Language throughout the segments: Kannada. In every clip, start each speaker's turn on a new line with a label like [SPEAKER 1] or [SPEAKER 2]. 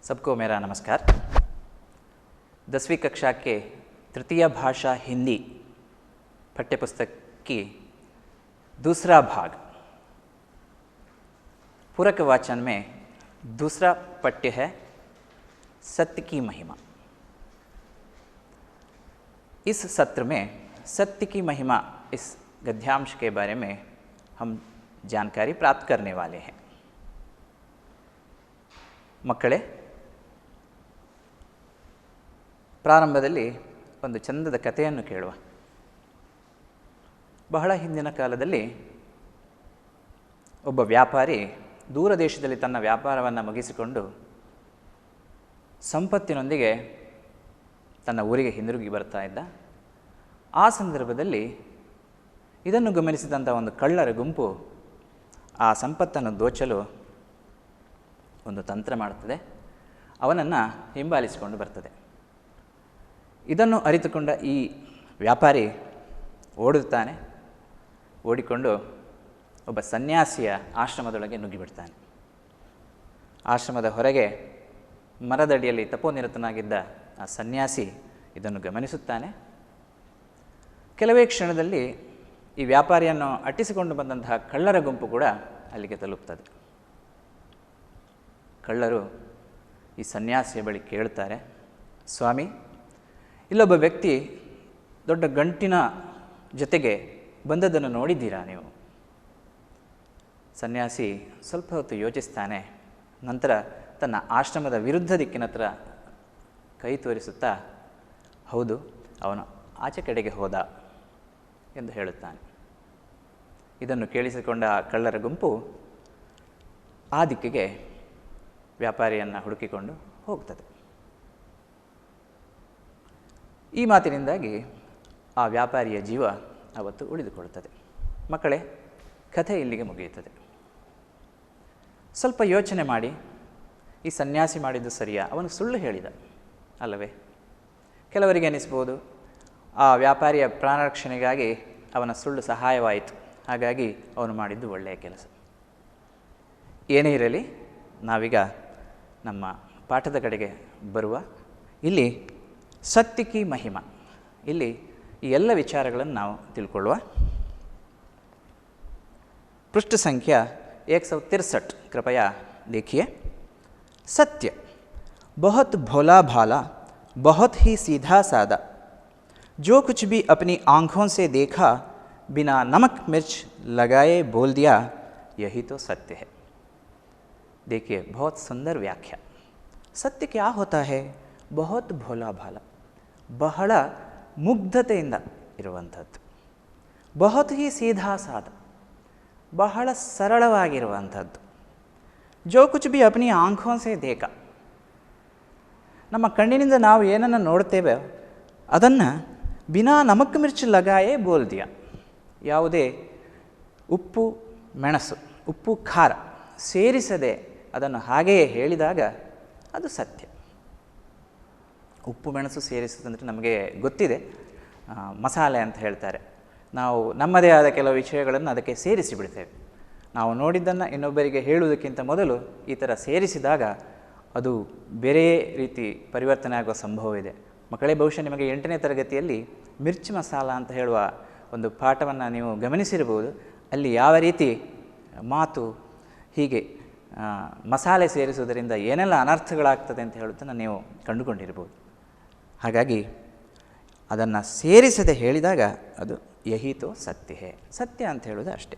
[SPEAKER 1] सबको मेरा नमस्कार। 10वीं कक्षा के तृतीय भाषा हिंदी पाठ्यपुस्तक की दूसरा भाग पूरक वाचन में दूसरा पठ्य है सत्य की महिमा। इस सत्र में सत्य की महिमा इस गद्यांश के बारे में हम जानकारी प्राप्त करने वाले हैं। ಮಕ್ಕಳೇ, ಪ್ರಾರಂಭದಲ್ಲಿ ಒಂದು ಚಂದದ ಕಥೆಯನ್ನು ಕೇಳುವ. ಬಹಳ ಹಿಂದಿನ ಕಾಲದಲ್ಲಿ ಒಬ್ಬ ವ್ಯಾಪಾರಿ ದೂರ ದೇಶದಲ್ಲಿ ತನ್ನ ವ್ಯಾಪಾರವನ್ನು ಮುಗಿಸಿಕೊಂಡು ಸಂಪತ್ತಿನೊಂದಿಗೆ ತನ್ನ ಊರಿಗೆ ಹಿಂದಿರುಗಿ ಬರ್ತಾ ಇದ್ದ. ಆ ಸಂದರ್ಭದಲ್ಲಿ ಇದನ್ನು ಗಮನಿಸಿದಂಥ ಒಂದು ಕಳ್ಳರ ಗುಂಪು ಆ ಸಂಪತ್ತನ್ನು ದೋಚಲು ಒಂದು ತಂತ್ರ ಮಾಡುತ್ತದೆ. ಅವನನ್ನು ಹಿಂಬಾಲಿಸಿಕೊಂಡು ಬರ್ತದೆ. ಇದನ್ನು ಅರಿತುಕೊಂಡ ಈ ವ್ಯಾಪಾರಿ ಓಡುತ್ತಾನೆ. ಓಡಿಕೊಂಡು ಒಬ್ಬ ಸನ್ಯಾಸಿಯ ಆಶ್ರಮದೊಳಗೆ ನುಗ್ಗಿಬಿಡ್ತಾನೆ. ಆಶ್ರಮದ ಹೊರಗೆ ಮರದಡಿಯಲ್ಲಿ ತಪೋನಿರತನಾಗಿದ್ದ ಆ ಸನ್ಯಾಸಿ ಇದನ್ನು ಗಮನಿಸುತ್ತಾನೆ. ಕೆಲವೇ ಕ್ಷಣದಲ್ಲಿ ಈ ವ್ಯಾಪಾರಿಯನ್ನು ಅಟ್ಟಿಸಿಕೊಂಡು ಬಂದಂತಹ ಕಳ್ಳರ ಗುಂಪು ಕೂಡ ಅಲ್ಲಿಗೆ ತಲುಪ್ತದೆ. ಕಳ್ಳರು ಈ ಸನ್ಯಾಸಿಯ ಬಳಿ ಕೇಳ್ತಾರೆ, ಸ್ವಾಮಿ, ಇಲ್ಲೊಬ್ಬ ವ್ಯಕ್ತಿ ದೊಡ್ಡ ಗಂಟಿನ ಜೊತೆಗೆ ಬಂದದ್ದನ್ನು ನೋಡಿದ್ದೀರಾ ನೀವು? ಸನ್ಯಾಸಿ ಸ್ವಲ್ಪ ಹೊತ್ತು ಯೋಚಿಸ್ತಾನೆ. ನಂತರ ತನ್ನ ಆಶ್ರಮದ ವಿರುದ್ಧ ದಿಕ್ಕಿನ ಹತ್ರ ಕೈ ತೋರಿಸುತ್ತಾ, ಹೌದು, ಅವನು ಆಚೆ ಕಡೆಗೆ ಹೋದ ಎಂದು ಹೇಳುತ್ತಾನೆ. ಇದನ್ನು ಕೇಳಿಸಿಕೊಂಡ ಕಳ್ಳರ ಗುಂಪು ಆ ದಿಕ್ಕಿಗೆ ವ್ಯಾಪಾರಿಯನ್ನು ಹುಡುಕಿಕೊಂಡು ಹೋಗ್ತದೆ. ಈ ಮಾತಿನಿಂದಾಗಿ ಆ ವ್ಯಾಪಾರಿಯ ಜೀವ ಅವತ್ತು ಉಳಿದುಕೊಳ್ಳುತ್ತದೆ. ಮಕ್ಕಳೇ, ಕಥೆ ಇಲ್ಲಿಗೆ ಮುಗಿಯುತ್ತದೆ. ಸ್ವಲ್ಪ ಯೋಚನೆ ಮಾಡಿ, ಈ ಸನ್ಯಾಸಿ ಮಾಡಿದ್ದು ಸರಿಯಾ? ಅವನು ಸುಳ್ಳು ಹೇಳಿದ ಅಲ್ಲವೇ? ಕೆಲವರಿಗೆ ಅನಿಸ್ಬೋದು, ಆ ವ್ಯಾಪಾರಿಯ ಪ್ರಾಣರಕ್ಷಣೆಗಾಗಿ ಅವನ ಸುಳ್ಳು ಸಹಾಯವಾಯಿತು, ಹಾಗಾಗಿ ಅವನು ಮಾಡಿದ್ದು ಒಳ್ಳೆಯ ಕೆಲಸ. ಏನೇ ಇರಲಿ, ನಾವೀಗ ನಮ್ಮ ಪಾಠದ ಕಡೆಗೆ ಬರುವ. ಇಲ್ಲಿ ಸತ್ಯ ಕಿ ಮಹಿಮಾ, ಇಲ್ಲಿ ಈ ಎಲ್ಲ ವಿಚಾರಗಳನ್ನು ನಾವು ತಿಳ್ಕೊಳ್ಳುವ. पृष्ठ संख्या 163 कृपया देखिए। सत्य बहुत भोला भाला, बहुत ही सीधा सादा, जो कुछ भी अपनी आँखों से देखा बिना नमक मिर्च लगाए बोल दिया, यही तो सत्य है। देखिए, बहुत सुंदर व्याख्या। सत्य क्या होता है? बहुत भोला भाला, ಬಹಳ ಮುಗ್ಧತೆಯಿಂದ ಇರುವಂಥದ್ದು. ಬಹುತ್ ಹಿ ಸೀಧಾ ಸಾದ, ಬಹಳ ಸರಳವಾಗಿರುವಂಥದ್ದು. ಜೋ ಕುಚ್ ಬಿ ಅಪ್ನಿ ಆಂಖೋಂ ಸೆ ದೇಖ, ನಮ್ಮ ಕಣ್ಣಿನಿಂದ ನಾವು ಏನನ್ನು ನೋಡ್ತೇವೆ ಅದನ್ನು ಬಿನಾ ನಮಕ್ ಮಿರ್ಚ್ ಲಗಾಯೇ ಬೋಲ್ ದಿಯಾ, ಯಾವುದೇ ಉಪ್ಪು ಮೆಣಸು, ಉಪ್ಪು ಖಾರ ಸೇರಿಸದೆ ಅದನ್ನು ಹಾಗೆಯೇ ಹೇಳಿದಾಗ ಅದು ಸತ್ಯ. ಉಪ್ಪು ಮೆಣಸು ಸೇರಿಸುತ್ತಂದರೆ ನಮಗೆ ಗೊತ್ತಿದೆ, ಮಸಾಲೆ ಅಂತ ಹೇಳ್ತಾರೆ. ನಾವು ನಮ್ಮದೇ ಆದ ಕೆಲವು ವಿಷಯಗಳನ್ನು ಅದಕ್ಕೆ ಸೇರಿಸಿ ಬಿಡ್ತೇವೆ. ನಾವು ನೋಡಿದ್ದನ್ನು ಇನ್ನೊಬ್ಬರಿಗೆ ಹೇಳುವುದಕ್ಕಿಂತ ಮೊದಲು ಈ ಥರ ಸೇರಿಸಿದಾಗ ಅದು ಬೇರೆ ರೀತಿ ಪರಿವರ್ತನೆ ಆಗುವ ಸಂಭವವಿದೆ. ಮಕ್ಕಳೇ, ಬಹುಶಃ ನಿಮಗೆ 8ನೇ ತರಗತಿಯಲ್ಲಿ ಮಿರ್ಚಿ ಮಸಾಲ ಅಂತ ಹೇಳುವ ಒಂದು ಪಾಠವನ್ನು ನೀವು ಗಮನಿಸಿರ್ಬೋದು. ಅಲ್ಲಿ ಯಾವ ರೀತಿ ಮಾತು ಹೀಗೆ ಮಸಾಲೆ ಸೇರಿಸುವುದರಿಂದ ಏನೆಲ್ಲ ಅನರ್ಥಗಳಾಗ್ತದೆ ಅಂತ ಹೇಳುವುದನ್ನು ನೀವು ಕಂಡುಕೊಂಡಿರ್ಬೋದು. ಹಾಗಾಗಿ ಅದನ್ನು ಸೇರಿಸದೆ ಹೇಳಿದಾಗ ಅದು ಯಹಿತೋ ಸತ್ಯ ಹೇ, ಸತ್ಯ ಅಂತ ಹೇಳೋದು ಅಷ್ಟೇ.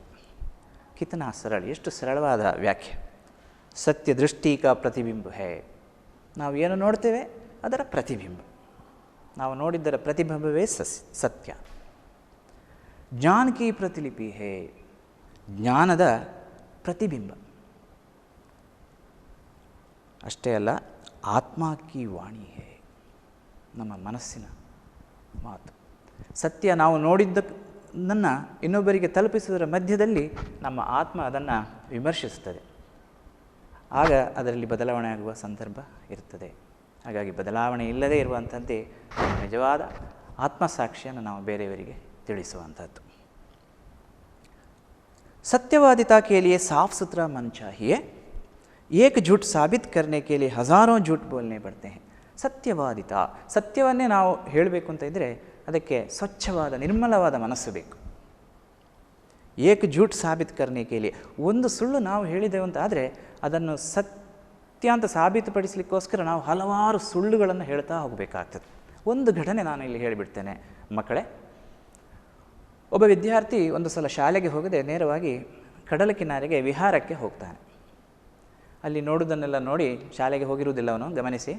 [SPEAKER 1] ಕಿತನಾ ಸರಳ, ಎಷ್ಟು ಸರಳವಾದ ವ್ಯಾಖ್ಯೆ. ಸತ್ಯ ದೃಷ್ಟಿ ಕಾ ಪ್ರತಿಬಿಂಬ ಹೇ, ನಾವು ಏನು ನೋಡ್ತೇವೆ ಅದರ ಪ್ರತಿಬಿಂಬ, ನಾವು ನೋಡಿದ್ದರ ಪ್ರತಿಬಿಂಬವೇ ಸತ್ಯ. ಜ್ಞಾನ ಕಿ ಪ್ರತಿಲಿಪಿ ಹೇ, ಜ್ಞಾನದ ಪ್ರತಿಬಿಂಬ. ಅಷ್ಟೇ ಅಲ್ಲ, ಆತ್ಮ ಕಿ ವಾಣಿ ಹೇ, ನಮ್ಮ ಮನಸ್ಸಿನ ಮಾತು. ಸತ್ಯ ನಾವು ನೋಡಿದ್ದನ್ನು ಇನ್ನೊಬ್ಬರಿಗೆ ತಲುಪಿಸುವುದರ ಮಧ್ಯದಲ್ಲಿ ನಮ್ಮ ಆತ್ಮ ಅದನ್ನು ವಿಮರ್ಶಿಸುತ್ತದೆ. ಆಗ ಅದರಲ್ಲಿ ಬದಲಾವಣೆ ಆಗುವ ಸಂದರ್ಭ ಇರ್ತದೆ. ಹಾಗಾಗಿ ಬದಲಾವಣೆ ಇಲ್ಲದೇ ಇರುವಂಥದ್ದೇ ನಿಜವಾದ ಆತ್ಮಸಾಕ್ಷಿಯನ್ನು ನಾವು ಬೇರೆಯವರಿಗೆ ತಿಳಿಸುವಂಥದ್ದು. सत्यवादिता के लिए साफ सुथरा मन चाहिए, ಏಕ್ झूठ साबित करने के लिए हज़ारों झूठ बोलने पड़ते हैं. ಸತ್ಯವಾದಿತ, ಸತ್ಯವನ್ನೇ ನಾವು ಹೇಳಬೇಕು ಅಂತ ಇದ್ದರೆ ಅದಕ್ಕೆ ಸ್ವಚ್ಛವಾದ ನಿರ್ಮಲವಾದ ಮನಸ್ಸು ಬೇಕು. ಏಕ್ झूठ साबित करने के लिए, ಒಂದು ಸುಳ್ಳು ನಾವು ಹೇಳಿದೆವು ಅಂತ ಆದರೆ ಅದನ್ನು ಸತ್ಯ ಅಂತ ಸಾಬೀತುಪಡಿಸಲಿಕ್ಕೋಸ್ಕರ ನಾವು ಹಲವಾರು ಸುಳ್ಳುಗಳನ್ನು ಹೇಳ್ತಾ ಹೋಗಬೇಕಾಗ್ತದೆ. ಒಂದು ಘಟನೆ ನಾನು ಇಲ್ಲಿ ಹೇಳಿಬಿಡ್ತೇನೆ ಮಕ್ಕಳೇ. ಒಬ್ಬ ವಿದ್ಯಾರ್ಥಿ ಒಂದು ಸಲ ಶಾಲೆಗೆ ಹೋಗದೆ ನೇರವಾಗಿ ಕಡಲ ಕಿನಾರೆಗೆ ವಿಹಾರಕ್ಕೆ ಹೋಗ್ತಾನೆ. ಅಲ್ಲಿ ನೋಡುವುದನ್ನೆಲ್ಲ ನೋಡಿ ಶಾಲೆಗೆ ಹೋಗಿರುವುದಿಲ್ಲ ಅವನು ಗಮನಿಸಿ.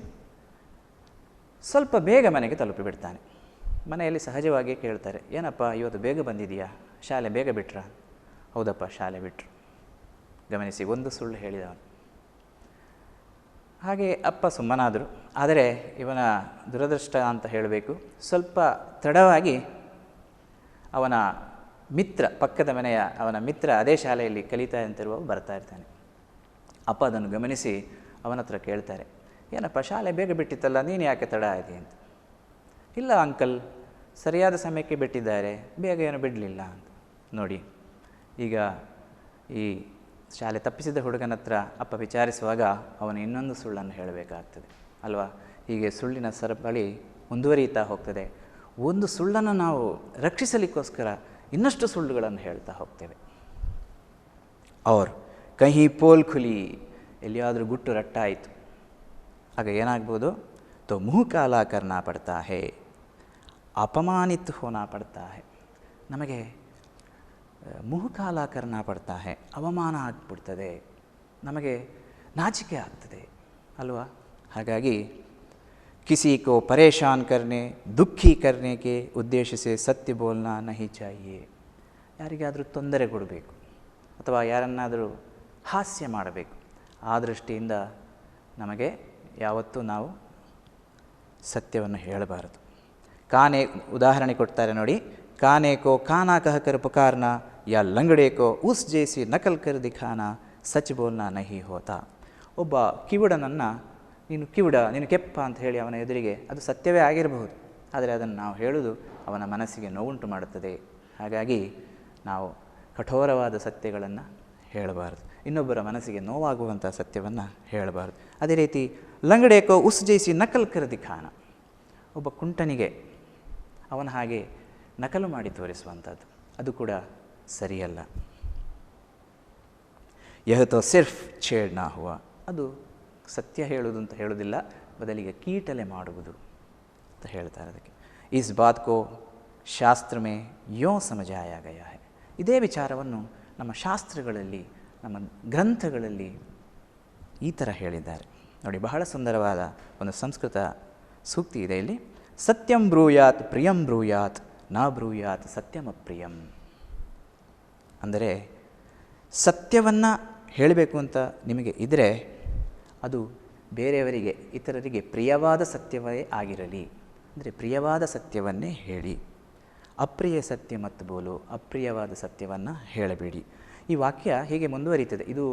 [SPEAKER 1] ಸ್ವಲ್ಪ ಬೇಗ ಮನೆಗೆ ತಲುಪಿಬಿಡ್ತಾನೆ. ಮನೆಯಲ್ಲಿ ಸಹಜವಾಗಿ ಕೇಳ್ತಾರೆ, ಏನಪ್ಪ ಇವತ್ತು ಬೇಗ ಬಂದಿದೆಯಾ, ಶಾಲೆ ಬೇಗ ಬಿಟ್ರಾ? ಹೌದಪ್ಪ ಶಾಲೆ ಬಿಟ್ಟರು. ಗಮನಿಸಿ, ಒಂದು ಸುಳ್ಳು ಹೇಳಿದವನು. ಹಾಗೆ ಅಪ್ಪ ಸುಮ್ಮನಾದರು. ಆದರೆ ಇವನ ದುರದೃಷ್ಟ ಅಂತ ಹೇಳಬೇಕು, ಸ್ವಲ್ಪ ತಡವಾಗಿ ಅವನ ಮಿತ್ರ, ಪಕ್ಕದ ಮನೆಯ ಅವನ ಮಿತ್ರ ಅದೇ ಶಾಲೆಯಲ್ಲಿ ಕಲಿತಾ ಅಂತಿರುವವ ಬರ್ತಾ ಇರ್ತಾನೆ. ಅಪ್ಪ ಅದನ್ನು ಗಮನಿಸಿ ಅವನ ಹತ್ರ ಕೇಳ್ತಾರೆ, ಏನಪ್ಪ ಶಾಲೆ ಬೇಗ ಬಿಟ್ಟಿತ್ತಲ್ಲ, ನೀನು ಯಾಕೆ ತಡ ಆಯಿತು ಅಂತ. ಇಲ್ಲ ಅಂಕಲ್, ಸರಿಯಾದ ಸಮಯಕ್ಕೆ ಬಿಟ್ಟಿದ್ದಾರೆ, ಬೇಗ ಏನು ಬಿಡಲಿಲ್ಲ ಅಂತ. ನೋಡಿ, ಈಗ ಈ ಶಾಲೆ ತಪ್ಪಿಸಿದ ಹುಡುಗನ ಹತ್ರ ಅಪ್ಪ ವಿಚಾರಿಸುವಾಗ ಅವನು ಇನ್ನೊಂದು ಸುಳ್ಳನ್ನು ಹೇಳಬೇಕಾಗ್ತದೆ ಅಲ್ವಾ. ಹೀಗೆ ಸುಳ್ಳಿನ ಸರಪಳಿ ಮುಂದುವರಿಯುತ್ತಾ ಹೋಗ್ತದೆ. ಒಂದು ಸುಳ್ಳನ್ನು ನಾವು ರಕ್ಷಿಸಲಿಕ್ಕೋಸ್ಕರ ಇನ್ನಷ್ಟು ಸುಳ್ಳುಗಳನ್ನು ಹೇಳ್ತಾ ಹೋಗ್ತೇವೆ. ಅವ್ರು ಕಹಿ ಪೋಲ್ ಖುಲಿ, ಎಲ್ಲಿಯಾದರೂ ಗುಟ್ಟು ರಟ್ಟಾಯಿತು, ಆಗ ಏನಾಗ್ಬೋದು, ತೋ ಮುಹ್ ಕಾಲಾ ಕರ್ನಾ ಪಡ್ತಾ ಹೇ, ಅಪಮಾನಿತ್ ಹೋನಾ ಪಡ್ತಾ ಹೇ. ನಮಗೆ ಮುಹ್ ಕಾಲಾ ಕರ್ನಾ ಪಡ್ತಾ ಹೇ, ಅವಮಾನ ಆಗಿಬಿಡ್ತದೆ, ನಮಗೆ ನಾಚಿಕೆ ಆಗ್ತದೆ ಅಲ್ವಾ. ಹಾಗಾಗಿ किसी को परेशान करने, दुखी करने के उद्देश्य से सत्य बोलना नहीं चाहिए. ಯಾರಿಗಾದರೂ ತೊಂದರೆ ಕೊಡಬೇಕು ಅಥವಾ ಯಾರನ್ನಾದರೂ ಹಾಸ್ಯ ಮಾಡಬೇಕು, ಆ ದೃಷ್ಟಿಯಿಂದ ನಮಗೆ ಯಾವತ್ತೂ ನಾವು ಸತ್ಯವನ್ನು ಹೇಳಬಾರದು. ಕಾನೆ ಉದಾಹರಣೆ ಕೊಡ್ತಾರೆ ನೋಡಿ, ಕಾನೆ ಕೋ ಕಾನಾ ಕಹ ಕರ್ ಪುಕಾರ್ನಾ ಯಾ ಲಂಗಡೆ ಕೋ ಉಸ್ ಜೈಸಿ ನಕಲ್ ಕರ್ ದಿಖಾನಾ ಸಚ್ ಬೋಲ್ನಾ ನಹಿ ಹೋತಾ. ಒಬ್ಬ ಕಿವುಡನನ್ನು ನೀನು ಕಿವುಡ, ನೀನು ಕೆಪ್ಪ ಅಂತ ಹೇಳಿ ಅವನ ಎದುರಿಗೆ, ಅದು ಸತ್ಯವೇ ಆಗಿರಬಹುದು, ಆದರೆ ಅದನ್ನು ನಾವು ಹೇಳುವುದು ಅವನ ಮನಸ್ಸಿಗೆ ನೋವುಂಟು ಮಾಡುತ್ತದೆ. ಹಾಗಾಗಿ ನಾವು ಕಠೋರವಾದ ಸತ್ಯಗಳನ್ನು ಹೇಳಬಾರದು, ಇನ್ನೊಬ್ಬರ ಮನಸ್ಸಿಗೆ ನೋವಾಗುವಂಥ ಸತ್ಯವನ್ನು ಹೇಳಬಾರದು. ಅದೇ ರೀತಿ ಲಂಗಡೇಕೋ ಉಸ್ ಜೈಸಿ ನಕಲ್ ಕರ್ ದಿಖಾನ, ಒಬ್ಬ ಕುಂಟನಿಗೆ ಅವನ ಹಾಗೆ ನಕಲು ಮಾಡಿ ತೋರಿಸುವಂಥದ್ದು, ಅದು ಕೂಡ ಸರಿಯಲ್ಲ. ಯಹ ತೋ ಸಿರ್ಫ್ ಛೇಡ್ನಾ ಹುವ, ಅದು ಸತ್ಯ ಹೇಳುವುದು ಅಂತ ಹೇಳೋದಿಲ್ಲ, ಬದಲಿಗೆ ಕೀಟಲೆ ಮಾಡುವುದು ಅಂತ ಹೇಳ್ತಾರೆ. ಅದಕ್ಕೆ ಇಸ್ ಬಾತ್ ಕೋ ಶಾಸ್ತ್ರ ಮೇ ಯೋ ಸಮಜಾಯ ಗಯಾ ಹೈ. ಇದೇ ವಿಚಾರವನ್ನು ನಮ್ಮ ಶಾಸ್ತ್ರಗಳಲ್ಲಿ, ನಮ್ಮ ಗ್ರಂಥಗಳಲ್ಲಿ ಈ ಥರ ಹೇಳಿದ್ದಾರೆ ನೋಡಿ. ಬಹಳ ಸುಂದರವಾದ ಒಂದು ಸಂಸ್ಕೃತ ಸೂಕ್ತಿ ಇದೆ ಇಲ್ಲಿ. ಸತ್ಯಂ ಬ್ರೂಯಾತ್ ಪ್ರಿಯಂ ಬ್ರೂಯಾತ್ ನಾ ಬ್ರೂಯಾತ್ ಸತ್ಯಮಪ್ರಿಯಂ. ಅಂದರೆ ಸತ್ಯವನ್ನು ಹೇಳಬೇಕು ಅಂತ ನಿಮಗೆ ಇದ್ದರೆ ಅದು ಬೇರೆಯವರಿಗೆ, ಇತರರಿಗೆ ಪ್ರಿಯವಾದ ಸತ್ಯವೇ ಆಗಿರಲಿ. ಅಂದರೆ ಪ್ರಿಯವಾದ ಸತ್ಯವನ್ನೇ ಹೇಳಿ. ಅಪ್ರಿಯ ಸತ್ಯ ಮತ್ತು ಬೋಲು, ಅಪ್ರಿಯವಾದ ಸತ್ಯವನ್ನು ಹೇಳಬೇಡಿ. ಈ ವಾಕ್ಯ ಹೀಗೆ ಮುಂದುವರಿಯುತ್ತದೆ. ಇದು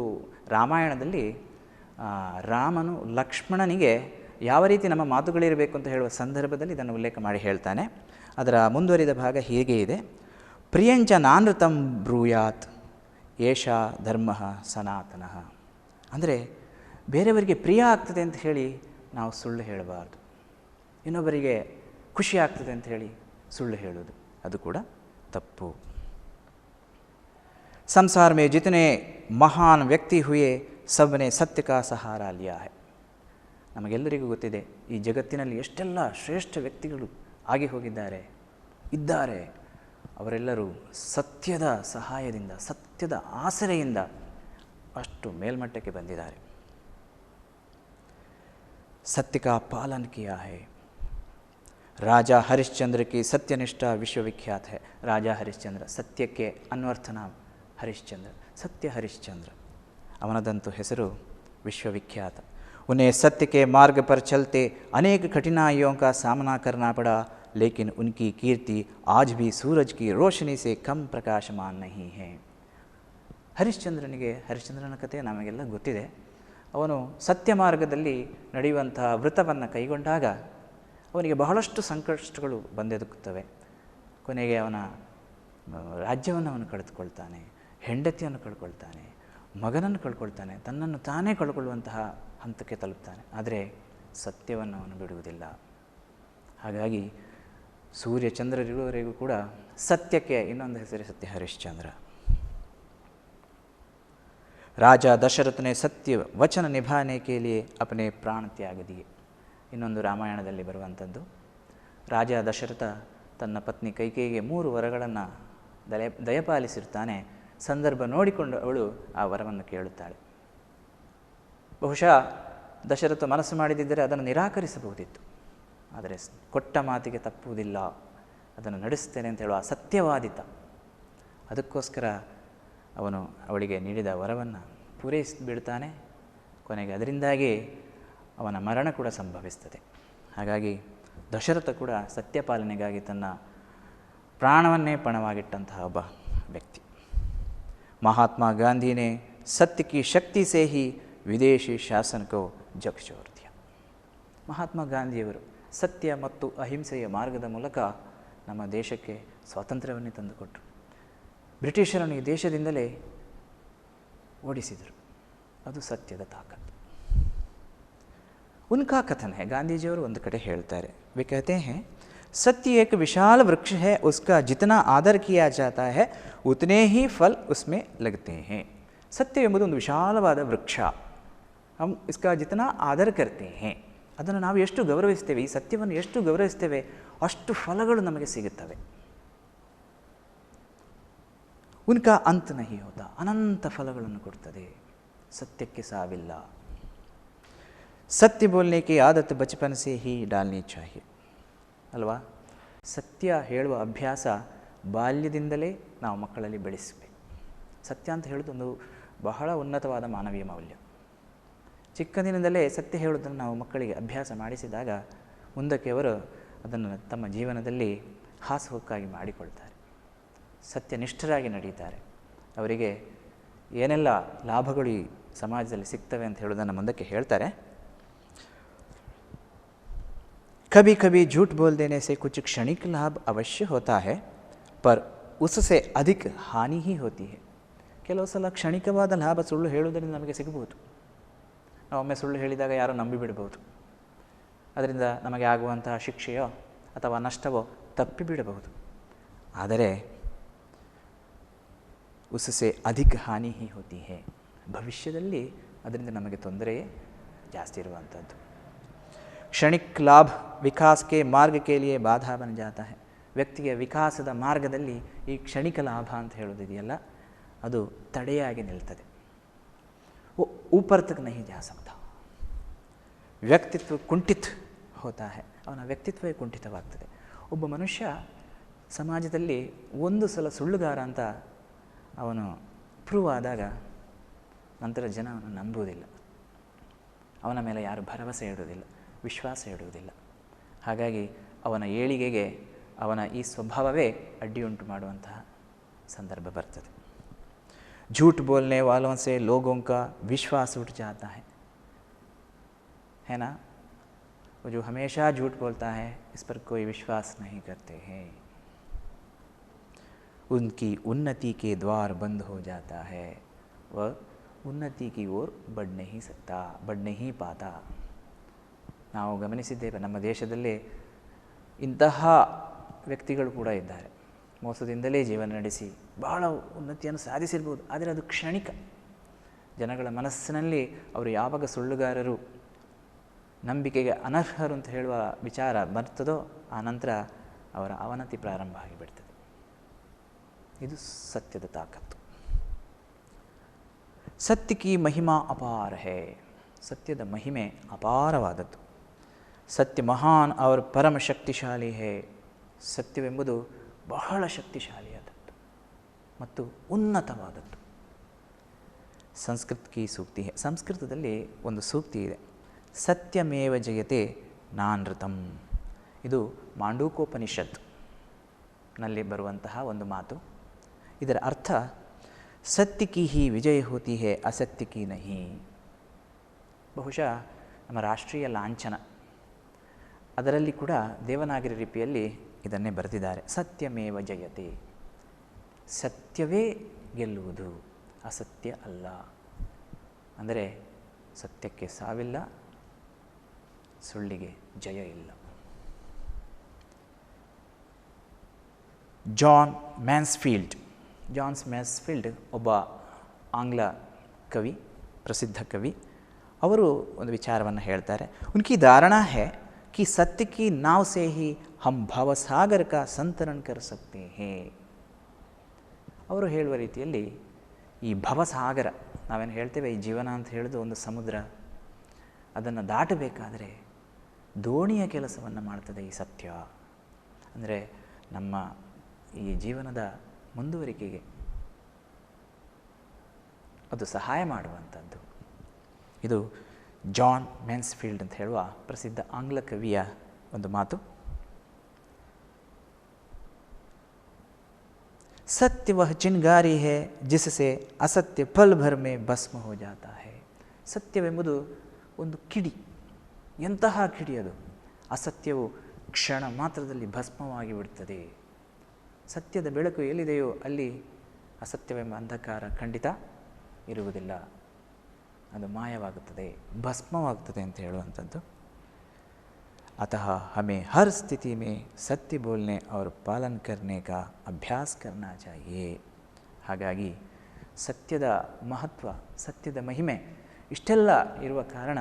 [SPEAKER 1] ರಾಮಾಯಣದಲ್ಲಿ ರಾಮನು ಲಕ್ಷ್ಮಣನಿಗೆ ಯಾವ ರೀತಿ ನಮ್ಮ ಮಾತುಗಳಿರಬೇಕು ಅಂತ ಹೇಳುವ ಸಂದರ್ಭದಲ್ಲಿ ಇದನ್ನು ಉಲ್ಲೇಖ ಮಾಡಿ ಹೇಳ್ತಾನೆ. ಅದರ ಮುಂದುವರಿದ ಭಾಗ ಹೀಗೆ ಇದೆ. ಪ್ರಿಯಂಚ ನಾನೃತಂ ಬ್ರೂಯಾತ್ ಏಷಾ ಧರ್ಮ ಸನಾತನಃ. ಅಂದರೆ ಬೇರೆಯವರಿಗೆ ಪ್ರಿಯ ಆಗ್ತದೆ ಅಂತ ಹೇಳಿ ನಾವು ಸುಳ್ಳು ಹೇಳಬಾರ್ದು. ಇನ್ನೊಬ್ಬರಿಗೆ ಖುಷಿ ಆಗ್ತದೆ ಅಂತ ಹೇಳಿ ಸುಳ್ಳು ಹೇಳೋದು, ಅದು ಕೂಡ ತಪ್ಪು. ಸಂಸಾರ ಮೇ ಜಿತನೆ ಮಹಾನ್ ವ್ಯಕ್ತಿ ಹುಯೆ ಸಬ್ನೆ ಸತ್ಯ ಕಾ ಸಹಾರಾ ಲಿಯಾ ಹೈ. ನಮಗೆಲ್ಲರಿಗೂ ಗೊತ್ತಿದೆ, ಈ ಜಗತ್ತಿನಲ್ಲಿ ಎಷ್ಟೆಲ್ಲ ಶ್ರೇಷ್ಠ ವ್ಯಕ್ತಿಗಳು ಆಗಿ ಹೋಗಿದ್ದಾರೆ, ಇದ್ದಾರೆ. ಅವರೆಲ್ಲರೂ ಸತ್ಯದ ಸಹಾಯದಿಂದ, ಸತ್ಯದ ಆಸರೆಯಿಂದ ಅಷ್ಟು ಮೇಲ್ಮಟ್ಟಕ್ಕೆ ಬಂದಿದ್ದಾರೆ. सत्य का पालन किया है. राजा हरिश्चंद्र की सत्यनिष्ठा विश्वविख्यात है. राजा हरिश्चंद्र, सत्य के अन्वर्थ नाम हरिश्चंद्र, सत्य हरिश्चंद्र, ಅವನದಂತೂ ಹೆಸರು विश्वविख्यात. उन्हें सत्य के मार्ग पर चलते अनेक कठिनाइयों का सामना करना पड़ा, लेकिन उनकी कीर्ति आज भी सूरज की रोशनी से कम प्रकाशमान नहीं है. ಹರಿಶ್ಚಂದ್ರನ ಕಥೆ ನಮಗೆಲ್ಲ ಗೊತ್ತಿದೆ. ಅವನು ಸತ್ಯ ಮಾರ್ಗದಲ್ಲಿ ನಡೆಯುವಂತಹ ವೃತವನ್ನು ಕೈಗೊಂಡಾಗ ಅವನಿಗೆ ಬಹಳಷ್ಟು ಸಂಕಷ್ಟಗಳು ಬಂದೆದುಕುತ್ತವೆ. ಕೊನೆಗೆ ಅವನ ರಾಜ್ಯವನ್ನು ಅವನು ಕಳೆದುಕೊಳ್ತಾನೆ, ಹೆಂಡತಿಯನ್ನು ಕಳ್ಕೊಳ್ತಾನೆ, ಮಗನನ್ನು ಕಳ್ಕೊಳ್ತಾನೆ, ತನ್ನನ್ನು ತಾನೇ ಕಳ್ಕೊಳ್ಳುವಂತಹ ಹಂತಕ್ಕೆ ತಲುಪ್ತಾನೆ. ಆದರೆ ಸತ್ಯವನ್ನು ಅವನು ಬಿಡುವುದಿಲ್ಲ. ಹಾಗಾಗಿ ಸೂರ್ಯ ಚಂದ್ರರಿರುವವರೆಗೂ ಕೂಡ ಸತ್ಯಕ್ಕೆ ಇನ್ನೊಂದು ಹೆಸರೇ ಸತ್ಯ ಹರಿಶ್ಚಂದ್ರ. ರಾಜ ದಶರಥನೇ ಸತ್ಯ ವಚನ ನಿಭಾನೆ ಕೆ ಲಿಯೆ ಅಪನೆ ಪ್ರಾಣ ತ್ಯಾಗ ದಿಯೆ. ಇನ್ನೊಂದು ರಾಮಾಯಣದಲ್ಲಿ ಬರುವಂಥದ್ದು. ರಾಜ ದಶರಥ ತನ್ನ ಪತ್ನಿ ಕೈಕೇಯಿಗೆ 3 ವರಗಳನ್ನು ದಯಪಾಲಿಸಿರ್ತಾನೆ. ಸಂದರ್ಭ ನೋಡಿಕೊಂಡು ಅವಳು ಆ ವರವನ್ನು ಕೇಳುತ್ತಾಳೆ. ಬಹುಶಃ ದಶರಥ ಮನಸ್ಸು ಮಾಡಿದ್ದರೆ ಅದನ್ನು ನಿರಾಕರಿಸಬಹುದಿತ್ತು. ಆದರೆ ಕೊಟ್ಟ ಮಾತಿಗೆ ತಪ್ಪುವುದಿಲ್ಲ, ಅದನ್ನು ನಡೆಸ್ತೇನೆ ಅಂತ ಹೇಳುವ ಸತ್ಯವಾದಿತ. ಅದಕ್ಕೋಸ್ಕರ ಅವನು ಅವಳಿಗೆ ನೀಡಿದ ವರವನ್ನು ಪೂರೈಸಿಬಿಡ್ತಾನೆ. ಕೊನೆಗೆ ಅದರಿಂದಾಗಿ ಅವನ ಮರಣ ಕೂಡ ಸಂಭವಿಸ್ತದೆ. ಹಾಗಾಗಿ ದಶರಥ ಕೂಡ ಸತ್ಯಪಾಲನೆಗಾಗಿ ತನ್ನ ಪ್ರಾಣವನ್ನೇ ಪಣವಾಗಿಟ್ಟಂತಹ ಒಬ್ಬ ವ್ಯಕ್ತಿ. ಮಹಾತ್ಮ ಗಾಂಧಿನೇ ಸತ್ಯ ಕಿ ಶಕ್ತಿ ಸೇ ಹಿ ವಿದೇಶಿ ಶಾಸನಕೋ ಜಗ್ ಚೋರ್ ದಿಯಾ. ಮಹಾತ್ಮ ಗಾಂಧಿಯವರು ಸತ್ಯ ಮತ್ತು ಅಹಿಂಸೆಯ ಮಾರ್ಗದ ಮೂಲಕ ನಮ್ಮ ದೇಶಕ್ಕೆ ಸ್ವಾತಂತ್ರ್ಯವನ್ನೇ ತಂದುಕೊಟ್ಟರು. ಬ್ರಿಟಿಷರನ್ನು ಈ ದೇಶದಿಂದಲೇ ಓಡಿಸಿದರು. ಅದು ಸತ್ಯದ ತಾಕತ್ತು. ಉನ್ಕಾ ಕಥನ ಹೈ. ಗಾಂಧೀಜಿಯವರು ಒಂದು ಕಡೆ ಹೇಳ್ತಾರೆ, वे कहते हैं सत्य एक विशाल वृक्ष है, उसका जितना आदर किया जाता है उतने ही फल उसमें लगते हैं. ಸತ್ಯ ಎಂಬುದು ಒಂದು ವಿಶಾಲವಾದ ವೃಕ್ಷ. ಹಮ್ ಇಸ್ಕಾ ಜಿತನಾ ಆದರ್ ಕರ್ತೆ ಹೇ. ಅದನ್ನು ನಾವು ಎಷ್ಟು ಗೌರವಿಸ್ತೇವೆ, ಈ ಸತ್ಯವನ್ನು ಎಷ್ಟು ಗೌರವಿಸ್ತೇವೆ, ಅಷ್ಟು ಫಲಗಳು ನಮಗೆ ಸಿಗುತ್ತವೆ. ಉನ್ಕಾ ಅಂತ್ ನಹಿ ಹೋತಾ. ಅನಂತ ಫಲಗಳನ್ನು ಕೊಡ್ತದೆ. ಸತ್ಯಕ್ಕೆ ಸಾವಿಲ್ಲ. ಸತ್ಯ ಬೋಲ್ನೆ ಕಿ ಆದತ್ ಬಚಪನ್ ಸೇ ಹಿ ಡಾಲ್ನಿ ಚಾಹಿಯೆ ಅಲ್ವಾ. ಸತ್ಯ ಹೇಳುವ ಅಭ್ಯಾಸ ಬಾಲ್ಯದಿಂದಲೇ ನಾವು ಮಕ್ಕಳಲ್ಲಿ ಬೆಳೆಸಬೇಕು. ಸತ್ಯ ಅಂತ ಹೇಳೋದು ಒಂದು ಬಹಳ ಉನ್ನತವಾದ ಮಾನವೀಯ ಮೌಲ್ಯ. ಚಿಕ್ಕಂದಿನಿಂದಲೇ ಸತ್ಯ ಹೇಳೋದನ್ನು ನಾವು ಮಕ್ಕಳಿಗೆ ಅಭ್ಯಾಸ ಮಾಡಿಸಿದಾಗ ಮುಂದಕ್ಕೆ ಅವರು ಅದನ್ನು ತಮ್ಮ ಜೀವನದಲ್ಲಿ ಹಾಸುಹೊಕ್ಕಾಗಿ ಮಾಡಿಕೊಳ್ತಾರೆ. ಸತ್ಯನಿಷ್ಠರಾಗಿ ನಡೀತಾರೆ. ಅವರಿಗೆ ಏನೆಲ್ಲ ಲಾಭಗಳು ಈ ಸಮಾಜದಲ್ಲಿ ಸಿಗ್ತವೆ ಅಂತ ಹೇಳೋದನ್ನು ಮುಂದಕ್ಕೆ ಹೇಳ್ತಾರೆ. कभी कभी झूठ बोल देने से कुछ क्षणिक लाभ अवश्य होता है, पर उससे अधिक हानि ही होती है. ಕೆಲವು ಸಲ ಕ್ಷಣಿಕವಾದ ಲಾಭ ಸುಳ್ಳು ಹೇಳುವುದರಿಂದ ನಮಗೆ ಸಿಗಬಹುದು. ನಾವೊಮ್ಮೆ ಸುಳ್ಳು ಹೇಳಿದಾಗ ಯಾರೋ ನಂಬಿಬಿಡಬಹುದು. ಅದರಿಂದ ನಮಗೆ ಆಗುವಂತಹ ಶಿಕ್ಷೆಯೋ ಅಥವಾ ನಷ್ಟವೋ ತಪ್ಪಿಬಿಡಬಹುದು. ಆದರೆ ಉಸಸೆ ಅಧಿಕ ಹಾನಿ ಹಿ ಹೋತಿ ಹೇ. ಭವಿಷ್ಯದಲ್ಲಿ ಅದರಿಂದ ನಮಗೆ ತೊಂದರೆಯೇ ಜಾಸ್ತಿ ಇರುವಂಥದ್ದು. ಕ್ಷಣಿಕ್ ಲಾಭ ವಿಕಾಸಕ್ಕೆ ಮಾರ್ಗಕ್ಕೆ ಲಿಯೆ ಬಾಧಾ ಬನ್ ಜಾತಾ ಹೈ. ವ್ಯಕ್ತಿಗೆ ವಿಕಾಸದ ಮಾರ್ಗದಲ್ಲಿ ಈ ಕ್ಷಣಿಕ ಲಾಭ ಅಂತ ಹೇಳೋದಿದೆಯಲ್ಲ, ಅದು ತಡೆಯಾಗಿ ನಿಲ್ತದೆ. ऊपर तक नहीं जा सकता. ವ್ಯಕ್ತಿತ್ವ ಕುಂಠಿತ ಹೋತಾ ಹೈ. ಅವನ ವ್ಯಕ್ತಿತ್ವವೇ ಕುಂಠಿತವಾಗ್ತದೆ. ಒಬ್ಬ ಮನುಷ್ಯ ಸಮಾಜದಲ್ಲಿ ಒಂದು ಸಲ ಸುಳ್ಳುಗಾರ ಅಂತ ಅವನು ಪ್ರೂವ್ ಆದಾಗ ನಂತರ ಜನ ಅವನು ನಂಬುವುದಿಲ್ಲ. ಅವನ ಮೇಲೆ ಯಾರು ಭರವಸೆ ಇಡುವುದಿಲ್ಲ, ವಿಶ್ವಾಸ ಇಡುವುದಿಲ್ಲ. ಹಾಗಾಗಿ ಅವನ ಏಳಿಗೆಗೆ ಅವನ ಈ ಸ್ವಭಾವವೇ ಅಡ್ಡಿಯುಂಟು ಮಾಡುವಂತಹ ಸಂದರ್ಭ ಬರ್ತದೆ. झूठ बोलने वालों से लोगों का विश्वास उठ जाता है ना. वो जो हमेशा झूठ बोलता है इस पर कोई विश्वास नहीं करते हैं. उनकी उन्नति के द्वार बंद हो जाता है. वह उन्नति की ओर बढ़ नहीं सकता, बढ़ नहीं पाता. ನಾವು ಗಮನಿಸಿದ್ದೇವೆ, ನಮ್ಮ ದೇಶದಲ್ಲಿ ಇಂತಹ ವ್ಯಕ್ತಿಗಳು ಕೂಡ ಇದ್ದಾರೆ. ಮೋಸದಿಂದಲೇ ಜೀವನ ನಡೆಸಿ ಬಹಳ ಉನ್ನತಿಯನ್ನು ಸಾಧಿಸಿರ್ಬೋದು. ಆದರೆ ಅದು ಕ್ಷಣಿಕ. ಜನಗಳ ಮನಸ್ಸಿನಲ್ಲಿ ಅವರು ಯಾವಾಗ ಸುಳ್ಳುಗಾರರು, ನಂಬಿಕೆಗೆ ಅನರ್ಹರು ಅಂತ ಹೇಳುವ ವಿಚಾರ ಬರ್ತದೋ ಆ ನಂತರ ಅವರ ಅವನತಿ ಪ್ರಾರಂಭ ಆಗಿಬಿಡ್ತದೆ. ಇದು ಸತ್ಯದ ತಾಕತ್ತು. ಸತ್ಯ ಕಿ ಮಹಿಮಾ ಅಪಾರ ಹೇ. ಸತ್ಯದ ಮಹಿಮೆ ಅಪಾರವಾದದ್ದು. ಸತ್ಯ ಮಹಾನ್ ಅವರ ಪರಮ ಶಕ್ತಿಶಾಲಿ ಹೇ. ಸತ್ಯವೆಂಬುದು ಬಹಳ ಶಕ್ತಿಶಾಲಿಯಾದದ್ದು ಮತ್ತು ಉನ್ನತವಾದದ್ದು. ಸಂಸ್ಕೃತ ಕಿ ಸೂಕ್ತಿ ಹೇ. ಸಂಸ್ಕೃತದಲ್ಲಿ ಒಂದು ಸೂಕ್ತಿ ಇದೆ, ಸತ್ಯಮೇವ ಜಯತೆ ನಾನೃತಂ. ಇದು ಮಾಂಡೂಕೋಪನಿಷತ್ ನಲ್ಲಿ ಬರುವಂತಹ ಒಂದು ಮಾತು. ಇದರ ಅರ್ಥ ಸತ್ಯ ಕಿ ಹಿ ವಿಜಯ ಹೋತಿ ಹೇ, ಅಸತ್ಯ ಕಿ ನಹಿ. ಬಹುಶಃ ನಮ್ಮ ರಾಷ್ಟ್ರೀಯ ಲಾಂಛನ ಅದರಲ್ಲಿ ಕೂಡ ದೇವನಾಗರಿ ಲಿಪಿಯಲ್ಲಿ ಇದನ್ನೇ ಬರೆದಿದ್ದಾರೆ. ಸತ್ಯಮೇವ ಜಯತೆ. ಸತ್ಯವೇ ಗೆಲ್ಲುವುದು, ಅಸತ್ಯ ಅಲ್ಲ. ಅಂದರೆ ಸತ್ಯಕ್ಕೆ ಸಾವಿಲ್ಲ, ಸುಳ್ಳಿಗೆ ಜಯ ಇಲ್ಲ. ಜಾನ್ ಮ್ಯಾನ್ಸ್ಫೀಲ್ಡ್ ಒಬ್ಬ ಆಂಗ್ಲ ಕವಿ, ಪ್ರಸಿದ್ಧ ಕವಿ. ಅವರು ಒಂದು ವಿಚಾರವನ್ನು ಹೇಳ್ತಾರೆ. ಉನ್ಕಿ ಧಾರಣಾ ಹೈ कि सत्य की नाव से ही हम ಭವಸಾಗರ का संतरण कर सकते हैं. ಅವರು ಹೇಳುವ ರೀತಿಯಲ್ಲಿ ಈ ಭವಸಾಗರ, ನಾವೇನು ಹೇಳ್ತೇವೆ ಈ ಜೀವನ ಅಂತ ಹೇಳೋದು ಒಂದು ಸಮುದ್ರ, ಅದನ್ನು ದಾಟಬೇಕಾದರೆ ದೋಣಿಯ ಕೆಲಸವನ್ನು ಮಾಡ್ತದೆ ಈ ಸತ್ಯ. ಅಂದರೆ ನಮ್ಮ ಈ ಜೀವನದ ಮುಂದುವರಿಕೆಗೆ ಅದು ಸಹಾಯ ಮಾಡುವಂಥದ್ದು. ಇದು ಜಾನ್ ಮ್ಯಾನ್ಸ್ಫೀಲ್ಡ್ ಅಂತ ಹೇಳುವ ಪ್ರಸಿದ್ಧ ಆಂಗ್ಲ ಕವಿಯ ಒಂದು ಮಾತು. ಸತ್ಯ ವಹ ಚಿಂಗಾರಿ ಹೇ ಜಿಸಸೆ ಅಸತ್ಯ ಫಲ್ ಭರ್ ಮೇ ಭಸ್ಮ ಹೋ ಜಾತಾ ಹೇ. ಸತ್ಯವೆಂಬುದು ಒಂದು ಕಿಡಿ, ಎಂತಹ ಕಿಡಿ ಅದು. ಅಸತ್ಯವು ಕ್ಷಣ ಮಾತ್ರದಲ್ಲಿ ಭಸ್ಮವಾಗಿ ಬಿಡುತ್ತದೆ. ಸತ್ಯದ ಬೆಳಕು ಎಲ್ಲಿದೆಯೋ ಅಲ್ಲಿ ಅಸತ್ಯವೆಂಬ ಅಂಧಕಾರ ಖಂಡಿತ ಇರುವುದಿಲ್ಲ, ಅದು ಮಾಯವಾಗುತ್ತದೆ, ಭಸ್ಮವಾಗುತ್ತದೆ ಅಂತ ಹೇಳುವಂಥದ್ದು. अतः हमें हर स्थिति में सत्य बोलने और पालन करने का अभ्यास करना चाहिए. ಹಾಗಾಗಿ ಸತ್ಯದ ಮಹತ್ವ, ಸತ್ಯದ ಮಹಿಮೆ ಇಷ್ಟೆಲ್ಲ ಇರುವ ಕಾರಣ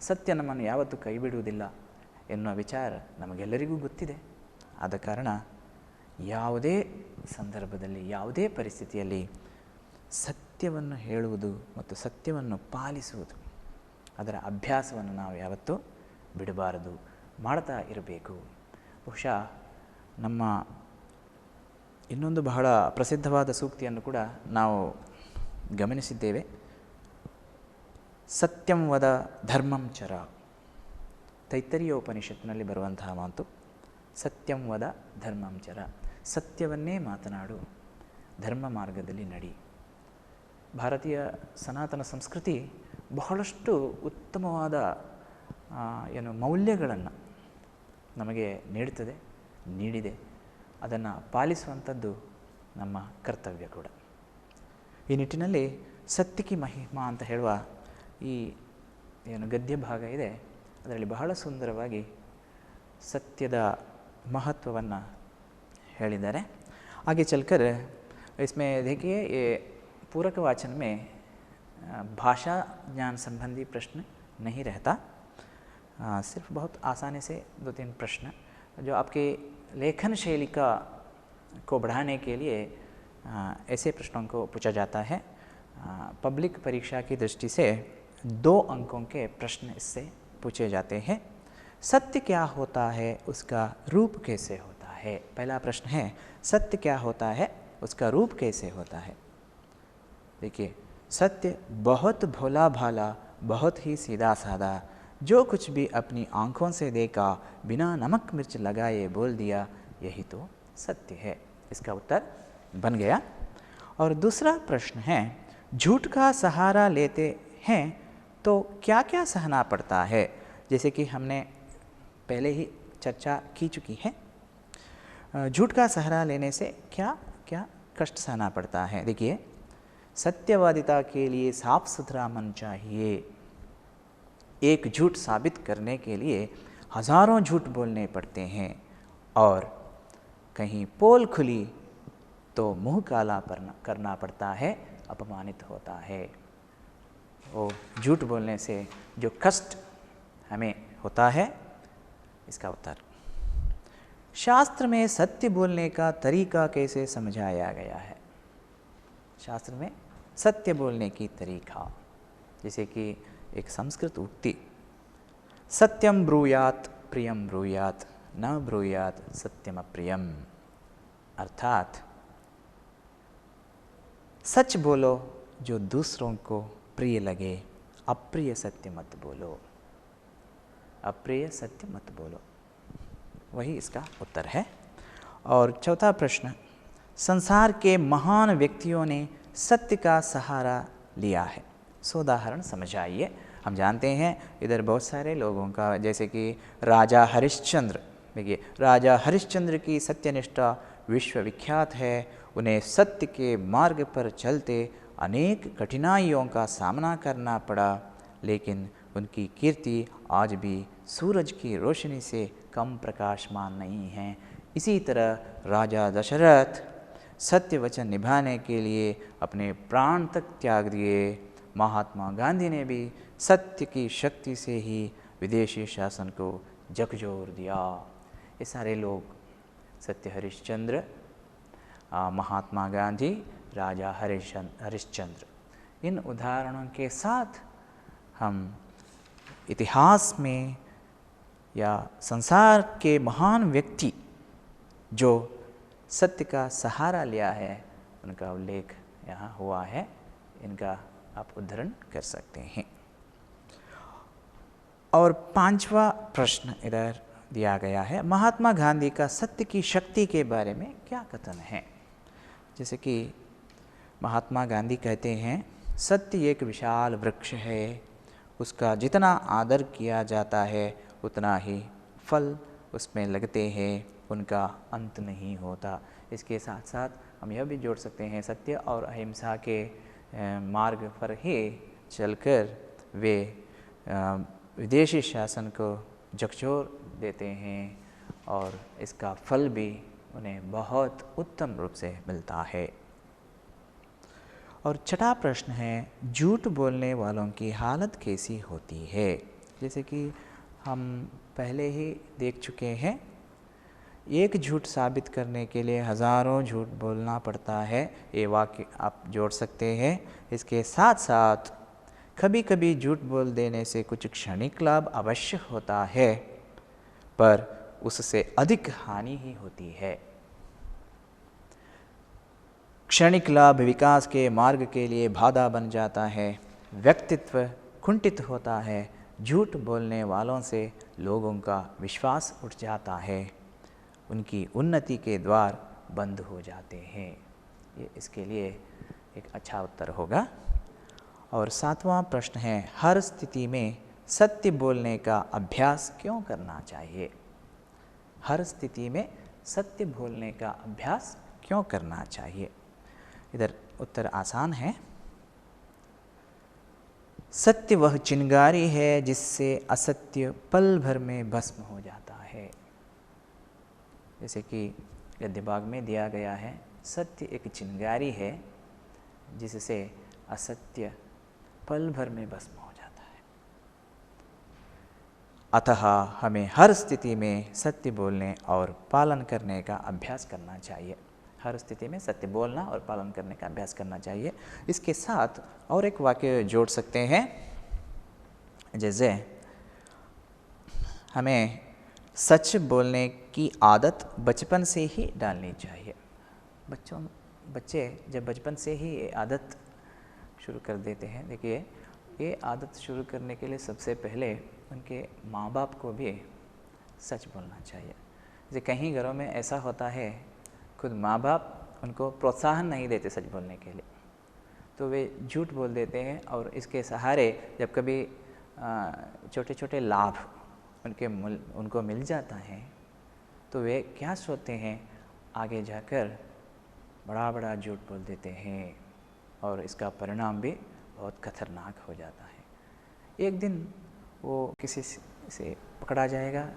[SPEAKER 1] ಸತ್ಯ ನಮ್ಮನ್ನು ಯಾವತ್ತೂ ಕೈ ಬಿಡುವುದಿಲ್ಲ ಎನ್ನುವ ವಿಚಾರ ನಮಗೆಲ್ಲರಿಗೂ ಗೊತ್ತಿದೆ. ಆದ ಕಾರಣ ಯಾವುದೇ ಸಂದರ್ಭದಲ್ಲಿ, ಯಾವುದೇ ಪರಿಸ್ಥಿತಿಯಲ್ಲಿ ಸತ್ಯವನ್ನು ಹೇಳುವುದು ಮತ್ತು ಸತ್ಯವನ್ನು ಪಾಲಿಸುವುದು, ಅದರ ಅಭ್ಯಾಸವನ್ನು ನಾವು ಯಾವತ್ತೂ ಬಿಡಬಾರದು, ಮಾಡ್ತಾ ಇರಬೇಕು. ಬಹುಶಃ ನಮ್ಮ ಇನ್ನೊಂದು ಬಹಳ ಪ್ರಸಿದ್ಧವಾದ ಸೂಕ್ತಿಯನ್ನು ಕೂಡ ನಾವು ಗಮನಿಸಿದ್ದೇವೆ. ಸತ್ಯಂ ವದ ಧರ್ಮಂ ಚರ. ತೈತ್ತರೀಯ ಉಪನಿಷತ್ತಿನಲ್ಲಿ ಬರುವಂತಹ ಮಾತು ಸತ್ಯಂ ವದ ಧರ್ಮಂ ಚರ. ಸತ್ಯವನ್ನೇ ಮಾತನಾಡು, ಧರ್ಮ ಮಾರ್ಗದಲ್ಲಿ ನಡಿ. ಭಾರತೀಯ ಸನಾತನ ಸಂಸ್ಕೃತಿ ಬಹಳಷ್ಟು ಉತ್ತಮವಾದ ಮೌಲ್ಯಗಳನ್ನು ನಮಗೆ ನೀಡುತ್ತದೆ, ನೀಡಿದೆ. ಅದನ್ನು ಪಾಲಿಸುವಂಥದ್ದು ನಮ್ಮ ಕರ್ತವ್ಯ ಕೂಡ. ಈ ನಿಟ್ಟಿನಲ್ಲಿ ಸತ್ಯಕಿ ಮಹಿಮಾ ಅಂತ ಹೇಳುವ ಈ ಗದ್ಯ ಭಾಗ ಇದೆ, ಅದರಲ್ಲಿ ಬಹಳ ಸುಂದರವಾಗಿ ಸತ್ಯದ ಮಹತ್ವವನ್ನು ಹೇಳಿದ್ದಾರೆ. आगे चलकर इसमें देखिए ये पूरक वाचन में भाषा ज्ञान संबंधी प्रश्न नहीं रहता, सिर्फ बहुत आसानी से 2-3 प्रश्न जो आपके लेखन शैली को बढ़ाने के लिए ऐसे प्रश्नों को पूछा जाता है. पब्लिक परीक्षा की दृष्टि से 2 अंकों के प्रश्न इससे पूछे जाते हैं. सत्य क्या होता है, उसका रूप कैसे होता है. पहला प्रश्न है सत्य क्या होता है, उसका रूप कैसे होता है. देखिए, सत्य बहुत भोला भाला, बहुत ही सीधा साधा, जो कुछ भी अपनी आँखों से देखा, बिना नमक मिर्च लगाए बोल दिया, यही तो सत्य है. इसका उत्तर बन गया. और दूसरा प्रश्न है झूठ का सहारा लेते हैं तो क्या क्या सहना पड़ता है. जैसे कि हमने पहले ही चर्चा की चुकी है, झूठ का सहारा लेने से क्या क्या कष्ट सहना पड़ता है. देखिए, सत्यवादिता के लिए साफ सुथरा मन चाहिए. एक झूठ साबित करने के लिए हजारों झूठ बोलने पड़ते हैं, और कहीं पोल खुली तो मुंह काला करना पड़ता है, अपमानित होता है. वो झूठ बोलने से जो कष्ट हमें होता है, इसका उत्तर शास्त्र में सत्य बोलने का तरीका कैसे समझाया गया है. शास्त्र में सत्य बोलने की तरीका, जैसे कि एक संस्कृत उक्ति सत्यम ब्रूयात प्रियम ब्रूयात न ब्रूयात सत्यम अप्रियम. अर्थात सच बोलो जो दूसरों को प्रिय लगे, अप्रिय सत्य मत बोलो. अप्रिय सत्य मत बोलो, वही इसका उत्तर है. और चौथा प्रश्न, संसार के महान व्यक्तियों ने सत्य का सहारा लिया है. सोदाहरण समझाइए. हम जानते हैं इधर बहुत सारे लोगों का, जैसे कि राजा हरिश्चंद्र. देखिए, राजा हरिश्चंद्र की सत्यनिष्ठा विश्वविख्यात है. उन्हें सत्य के मार्ग पर चलते अनेक कठिनाइयों का सामना करना पड़ा, लेकिन उनकी कीर्ति आज भी सूरज की रोशनी से कम प्रकाशमान नहीं है। इसी तरह राजा दशरथ सत्य वचन निभाने के लिए अपने प्राण तक त्याग दिए। महात्मा गांधी ने भी सत्य की शक्ति से ही विदेशी शासन को झकझोर दिया। ये सारे लोग सत्य हरिश्चंद्र, महात्मा गांधी, राजा हरिश्चंद्र, इन उदाहरणों के साथ हम इतिहास में या संसार के महान व्यक्ति जो सत्य का सहारा लिया है उनका उल्लेख यहाँ हुआ है। इनका आप उद्धरण कर सकते हैं। और पांचवा प्रश्न इधर दिया गया है, महात्मा गांधी का सत्य की शक्ति के बारे में क्या कथन है। जैसे कि महात्मा गांधी कहते हैं, सत्य एक विशाल वृक्ष है, उसका जितना आदर किया जाता है उतना ही फल उसमें लगते हैं, उनका अंत नहीं होता। इसके साथ साथ हम यह भी जोड़ सकते हैं, सत्य और अहिंसा के मार्ग पर ही चलकर वे विदेशी शासन को झकझोर देते हैं और इसका फल भी उन्हें बहुत उत्तम रूप से मिलता है। और छठा प्रश्न है, झूठ बोलने वालों की हालत कैसी होती है। जैसे कि हम पहले ही देख चुके हैं, एक झूठ साबित करने के लिए हज़ारों झूठ बोलना पड़ता है, ये वाक्य आप जोड़ सकते हैं। इसके साथ साथ कभी कभी झूठ बोल देने से कुछ क्षणिक लाभ अवश्य होता है, पर उससे अधिक हानि ही होती है। क्षणिक लाभ विकास के मार्ग के लिए बाधा बन जाता है, व्यक्तित्व कुंठित होता है, झूठ बोलने वालों से लोगों का विश्वास उठ जाता है, उनकी उन्नति के द्वार बंद हो जाते हैं। ये इसके लिए एक अच्छा उत्तर होगा। और सातवां प्रश्न है, हर स्थिति में सत्य बोलने का अभ्यास क्यों करना चाहिए। हर स्थिति में सत्य बोलने का अभ्यास क्यों करना चाहिए। इधर उत्तर आसान है, सत्य वह चिंगारी है जिससे असत्य पल भर में भस्म हो जाता है। जैसे कि गद्य भाग में दिया गया है, सत्य एक चिंगारी है जिससे असत्य पल भर में भस्म हो जाता है। अतः हमें हर स्थिति में सत्य बोलने और पालन करने का अभ्यास करना चाहिए। हर स्थिति में सत्य बोलना और पालन करने का अभ्यास करना चाहिए। इसके साथ और एक वाक्य जोड़ सकते हैं, जैसे हमें सच बोलने की आदत बचपन से ही डालनी चाहिए। बच्चे जब बचपन से ही ये आदत शुरू कर देते हैं, देखिए ये आदत शुरू करने के लिए सबसे पहले उनके माँ बाप को भी सच बोलना चाहिए। जैसे कहीं घरों में ऐसा होता है, खुद माँ बाप उनको प्रोत्साहन नहीं देते सच बोलने के लिए, तो वे झूठ बोल देते हैं और इसके सहारे जब कभी छोटे छोटे लाभ उनको मिल जाता है तो वे क्या सोचते हैं, आगे जाकर बड़ा बड़ा झूठ बोल देते हैं और इसका परिणाम भी बहुत खतरनाक हो जाता है। एक दिन वो किसी से पकड़ा जाएगा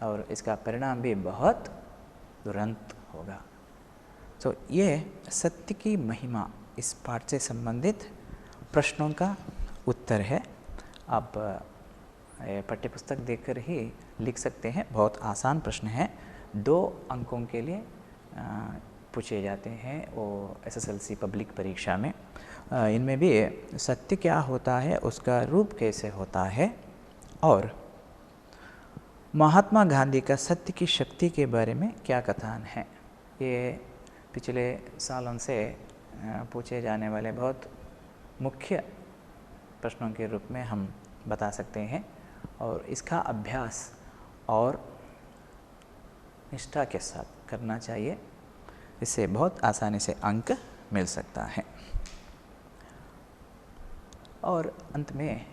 [SPEAKER 1] और इसका परिणाम भी बहुत दुरंत होगा। तो ये सत्य की महिमा इस पाठ से संबंधित प्रश्नों का उत्तर है। आप पाठ्यपुस्तक देखकर ही लिख सकते हैं, बहुत आसान प्रश्न है, 2 अंकों के लिए पूछे जाते हैं वो SSLC पब्लिक परीक्षा में। इनमें भी सत्य क्या होता है, उसका रूप कैसे होता है और महात्मा गांधी का सत्य की शक्ति के बारे में क्या कथन है, ये पिछले सालों से पूछे जाने वाले बहुत मुख्य प्रश्नों के रूप में हम बता सकते हैं। और इसका अभ्यास और निष्ठा के साथ करना चाहिए, इससे बहुत आसानी से अंक मिल सकता है। और अंत में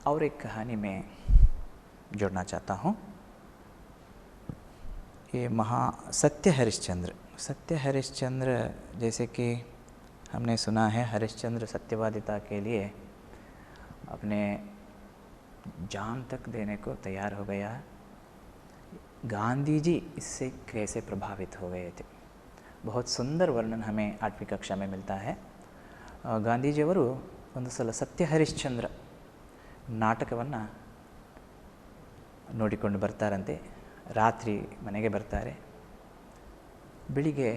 [SPEAKER 1] और एक कहानी में जोड़ना चाहता हूँ। ये सत्य हरिश्चंद्र जैसे कि हमने सुना है हरिश्चंद्र सत्यवादिता के लिए अपने जान तक देने को तैयार हो गया। गांधी जी इससे कैसे प्रभावित हो गए थे, बहुत सुंदर वर्णन हमें 8वीं कक्षा में मिलता है। ಗಾಂಧೀಜಿಯವರು ಒಂದು ಸಲ ಸತ್ಯ ಹರಿಶ್ಚಂದ್ರ ನಾಟಕವನ್ನು ನೋಡಿಕೊಂಡು ಬರ್ತಾರಂತೆ. ರಾತ್ರಿ ಮನೆಗೆ ಬರ್ತಾರೆ. ಬೆಳಿಗ್ಗೆ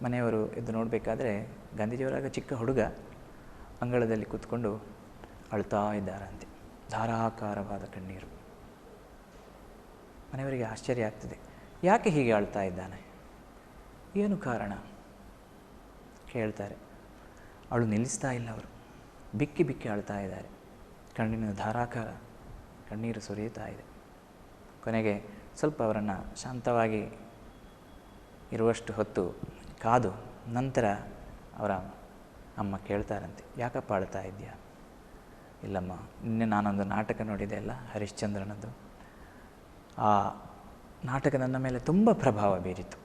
[SPEAKER 1] ಮನೆಯವರು ಎದ್ದು ನೋಡಬೇಕಾದ್ರೆ ಗಾಂಧೀಜಿಯವರಾಗ ಚಿಕ್ಕ ಹುಡುಗ ಅಂಗಳದಲ್ಲಿ ಕೂತ್ಕೊಂಡು ಅಳ್ತಾ ಇದ್ದಾರಂತೆ, ಧಾರಾಕಾರವಾದ ಕಣ್ಣೀರು. ಮನೆಯವರಿಗೆ ಆಶ್ಚರ್ಯ ಆಗ್ತದೆ, ಯಾಕೆ ಹೀಗೆ ಅಳ್ತಾ ಇದ್ದಾನೆ, ಏನು ಕಾರಣ ಕೇಳ್ತಾರೆ. ಅವಳು ನಿಲ್ಲಿಸ್ತಾ ಇಲ್ಲ, ಅವರು ಬಿಕ್ಕಿ ಬಿಕ್ಕಿ ಅಳ್ತಾ ಇದ್ದಾರೆ. ಕಣ್ಣಿನ ಧಾರಾಕಾರ ಕಣ್ಣೀರು ಸುರಿಯುತ್ತಾ ಇದೆ. ಕೊನೆಗೆ ಸ್ವಲ್ಪ ಅವರನ್ನು ಶಾಂತವಾಗಿ ಇರುವಷ್ಟು ಹೊತ್ತು ಕಾದು ನಂತರ ಅವರ ಅಮ್ಮ ಕೇಳ್ತಾರಂತೆ, ಯಾಕಪ್ಪ ಅಳ್ತಾ ಇದೆಯಾ? ಇಲ್ಲಮ್ಮ, ನಿನ್ನೆ ನಾನೊಂದು ನಾಟಕ ನೋಡಿದೆ ಅಲ್ಲ, ಹರಿಶ್ಚಂದ್ರನದ್ದು. ಆ ನಾಟಕ ನನ್ನ ಮೇಲೆ ತುಂಬ ಪ್ರಭಾವ ಬೀರಿತು.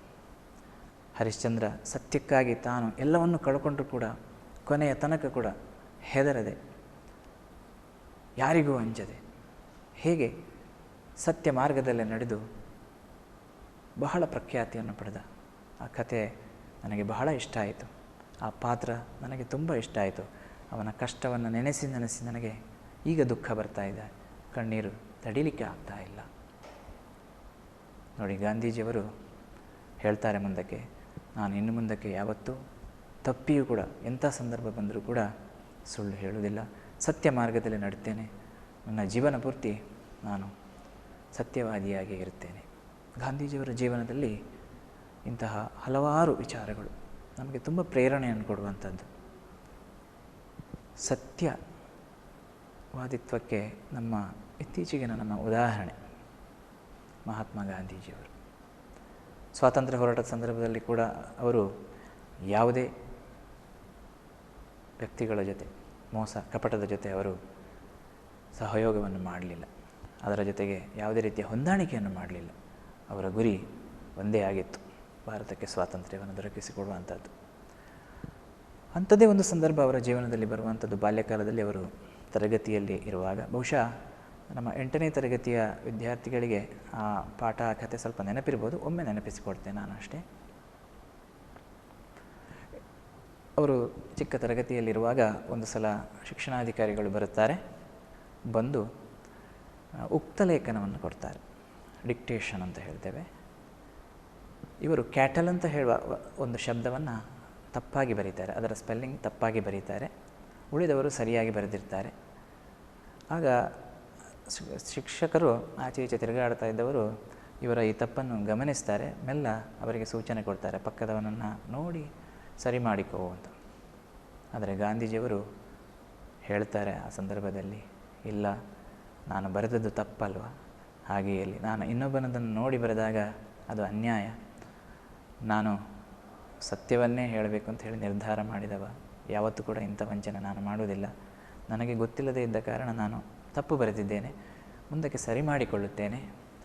[SPEAKER 1] ಹರಿಶ್ಚಂದ್ರ ಸತ್ಯಕ್ಕಾಗಿ ತಾನು ಎಲ್ಲವನ್ನು ಕಳ್ಕೊಂಡ್ರೂ ಕೂಡ ಕೊನೆಯ ತನಕ ಕೂಡ ಹೆದರದೆ, ಯಾರಿಗೂ ಅಂಜದೆ, ಹೇಗೆ ಸತ್ಯ ಮಾರ್ಗದಲ್ಲೇ ನಡೆದು ಬಹಳ ಪ್ರಖ್ಯಾತಿಯನ್ನು ಪಡೆದ. ಆ ಕತೆ ನನಗೆ ಬಹಳ ಇಷ್ಟ ಆಯಿತು. ಆ ಪಾತ್ರ ನನಗೆ ತುಂಬ ಇಷ್ಟ ಆಯಿತು. ಅವನ ಕಷ್ಟವನ್ನು ನೆನೆಸಿ ನೆನೆಸಿ ನನಗೆ ಈಗ ದುಃಖ ಬರ್ತಾ ಇದೆ, ಕಣ್ಣೀರು ತಡಿಲಿಕ್ಕೆ ಆಗ್ತಾ ಇಲ್ಲ. ನೋಡಿ, ಗಾಂಧೀಜಿಯವರು ಹೇಳ್ತಾರೆ ಮುಂದಕ್ಕೆ, ನಾನು ಇನ್ನು ಮುಂದಕ್ಕೆ ಯಾವತ್ತೂ ತಪ್ಪಿಯೂ ಕೂಡ ಎಂಥ ಸಂದರ್ಭ ಬಂದರೂ ಕೂಡ ಸುಳ್ಳು ಹೇಳುವುದಿಲ್ಲ, ಸತ್ಯ ಮಾರ್ಗದಲ್ಲಿ ನಡುತ್ತೇನೆ, ನನ್ನ ಜೀವನ ಪೂರ್ತಿ ನಾನು ಸತ್ಯವಾದಿಯಾಗಿ ಇರುತ್ತೇನೆ. ಗಾಂಧೀಜಿಯವರ ಜೀವನದಲ್ಲಿ ಇಂತಹ ಹಲವಾರು ವಿಚಾರಗಳು ನಮಗೆ ತುಂಬ ಪ್ರೇರಣೆಯನ್ನು ಕೊಡುವಂಥದ್ದು. ಸತ್ಯವಾದಿತ್ವಕ್ಕೆ ನಮ್ಮ ಇತ್ತೀಚೆಗಿನ ನಮ್ಮ ಉದಾಹರಣೆ ಮಹಾತ್ಮ ಗಾಂಧೀಜಿಯವರು. ಸ್ವಾತಂತ್ರ್ಯ ಹೋರಾಟದ ಸಂದರ್ಭದಲ್ಲಿ ಕೂಡ ಅವರು ಯಾವುದೇ ವ್ಯಕ್ತಿಗಳ ಜೊತೆ ಮೋಸ ಕಪಟದ ಜೊತೆ ಅವರು ಸಹಯೋಗವನ್ನು ಮಾಡಲಿಲ್ಲ, ಅದರ ಜೊತೆಗೆ ಯಾವುದೇ ರೀತಿಯ ಹೊಂದಾಣಿಕೆಯನ್ನು ಮಾಡಲಿಲ್ಲ. ಅವರ ಗುರಿ ಒಂದೇ ಆಗಿತ್ತು, ಭಾರತಕ್ಕೆ ಸ್ವಾತಂತ್ರ್ಯವನ್ನು ದೊರಕಿಸಿಕೊಡುವಂಥದ್ದು. ಅಂಥದ್ದೇ ಒಂದು ಸಂದರ್ಭ ಅವರ ಜೀವನದಲ್ಲಿ ಬರುವಂಥದ್ದು. ಬಾಲ್ಯಕಾಲದಲ್ಲಿ ಅವರು ತರಗತಿಯಲ್ಲಿ ಇರುವಾಗ, ಬಹುಶಃ ನಮ್ಮ 8ನೇ ತರಗತಿಯ ವಿದ್ಯಾರ್ಥಿಗಳಿಗೆ ಆ ಪಾಠ ಕಥೆ ಸ್ವಲ್ಪ ನೆನಪಿರ್ಬೋದು, ಒಮ್ಮೆ ನೆನಪಿಸಿಕೊಡ್ತೇನೆ ನಾನು ಅಷ್ಟೇ. ಅವರು ಚಿಕ್ಕ ತರಗತಿಯಲ್ಲಿರುವಾಗ ಒಂದು ಸಲ ಶಿಕ್ಷಣಾಧಿಕಾರಿಗಳು ಬರುತ್ತಾರೆ, ಬಂದು ಉಕ್ತ ಲೇಖನವನ್ನು ಕೊಡ್ತಾರೆ, ಡಿಕ್ಟೇಷನ್ ಅಂತ ಹೇಳ್ತೇವೆ. ಇವರು ಕ್ಯಾಟಲ್ ಅಂತ ಹೇಳುವ ಒಂದು ಶಬ್ದವನ್ನು ತಪ್ಪಾಗಿ ಬರೀತಾರೆ, ಅದರ ಸ್ಪೆಲ್ಲಿಂಗ್ ತಪ್ಪಾಗಿ ಬರೀತಾರೆ, ಉಳಿದವರು ಸರಿಯಾಗಿ ಬರೆದಿರ್ತಾರೆ. ಆಗ ಶಿಕ್ಷಕರು ಆಚೆ ಈಚೆ ತಿರುಗಾಡ್ತಾ ಇದ್ದವರು ಇವರ ಈ ತಪ್ಪನ್ನು ಗಮನಿಸ್ತಾರೆ, ಮೆಲ್ಲ ಅವರಿಗೆ ಸೂಚನೆ ಕೊಡ್ತಾರೆ, ಪಕ್ಕದವನನ್ನು ನೋಡಿ ಸರಿ ಮಾಡಿಕೋ ಅಂತ. ಆದರೆ ಗಾಂಧೀಜಿಯವರು ಹೇಳ್ತಾರೆ ಆ ಸಂದರ್ಭದಲ್ಲಿ, ಇಲ್ಲ, ನಾನು ಬರೆದದ್ದು ತಪ್ಪಲ್ವ, ಹಾಗೆಯೇ ನಾನು ಇನ್ನೊಬ್ಬನದನ್ನು ನೋಡಿ ಬರೆದಾಗ ಅದು ಅನ್ಯಾಯ, ನಾನು ಸತ್ಯವನ್ನೇ ಹೇಳಬೇಕು ಅಂತ ಹೇಳಿ ನಿರ್ಧಾರ ಮಾಡಿದವ, ಯಾವತ್ತೂ ಕೂಡ ಇಂಥ ವಂಚನೆ ನಾನು ಮಾಡುವುದಿಲ್ಲ, ನನಗೆ ಗೊತ್ತಿಲ್ಲದೇ ಇದ್ದ ಕಾರಣ ನಾನು ತಪ್ಪು ಬರೆದಿದ್ದೇನೆ, ಮುಂದಕ್ಕೆ ಸರಿ ಮಾಡಿಕೊಳ್ಳುತ್ತೇನೆ,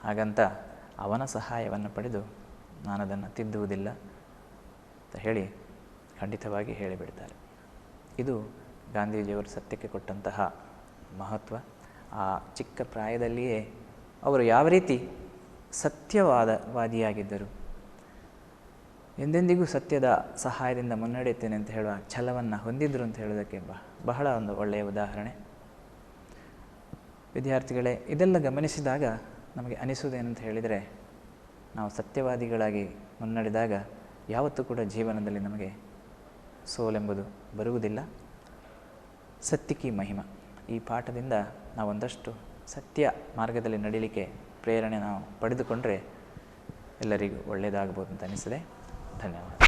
[SPEAKER 1] ಹಾಗಂತ ಅವನ ಸಹಾಯವನ್ನು ಪಡೆದು ನಾನು ಅದನ್ನು ತಿದ್ದುವುದಿಲ್ಲ ಅಂತ ಹೇಳಿ ಖಂಡಿತವಾಗಿ ಹೇಳಿಬಿಡ್ತಾರೆ. ಇದು ಗಾಂಧೀಜಿಯವರು ಸತ್ಯಕ್ಕೆ ಕೊಟ್ಟಂತಹ ಮಹತ್ವ. ಆ ಚಿಕ್ಕ ಪ್ರಾಯದಲ್ಲಿಯೇ ಅವರು ಯಾವ ರೀತಿ ಸತ್ಯವಾದಿಯಾಗಿದ್ದರು, ಎಂದೆಂದಿಗೂ ಸತ್ಯದ ಸಹಾಯದಿಂದ ಮುನ್ನಡೆಯುತ್ತೇನೆ ಅಂತ ಹೇಳುವ ಛಲವನ್ನು ಹೊಂದಿದ್ರು ಅಂತ ಹೇಳೋದಕ್ಕೆ ಬಹಳ ಒಂದು ಒಳ್ಳೆಯ ಉದಾಹರಣೆ. ವಿದ್ಯಾರ್ಥಿಗಳೇ, ಇದೆಲ್ಲ ಗಮನಿಸಿದಾಗ ನಮಗೆ ಅನಿಸುವುದೇನಂತ ಹೇಳಿದರೆ, ನಾವು ಸತ್ಯವಾದಿಗಳಾಗಿ ಮುನ್ನಡೆದಾಗ ಯಾವತ್ತೂ ಕೂಡ ಜೀವನದಲ್ಲಿ ನಮಗೆ ಸೋಲೆಂಬುದು ಬರುವುದಿಲ್ಲ. ಸತ್ಯಕಿ ಮಹಿಮಾ, ಈ ಪಾಠದಿಂದ ನಾವೊಂದಷ್ಟು ಸತ್ಯ ಮಾರ್ಗದಲ್ಲಿ ನಡೀಲಿಕ್ಕೆ ಪ್ರೇರಣೆ ನಾವು ಪಡೆದುಕೊಂಡರೆ ಎಲ್ಲರಿಗೂ ಒಳ್ಳೆಯದಾಗಬಹುದು ಅಂತ ಅನಿಸಿದೆ. ಧನ್ಯವಾದ.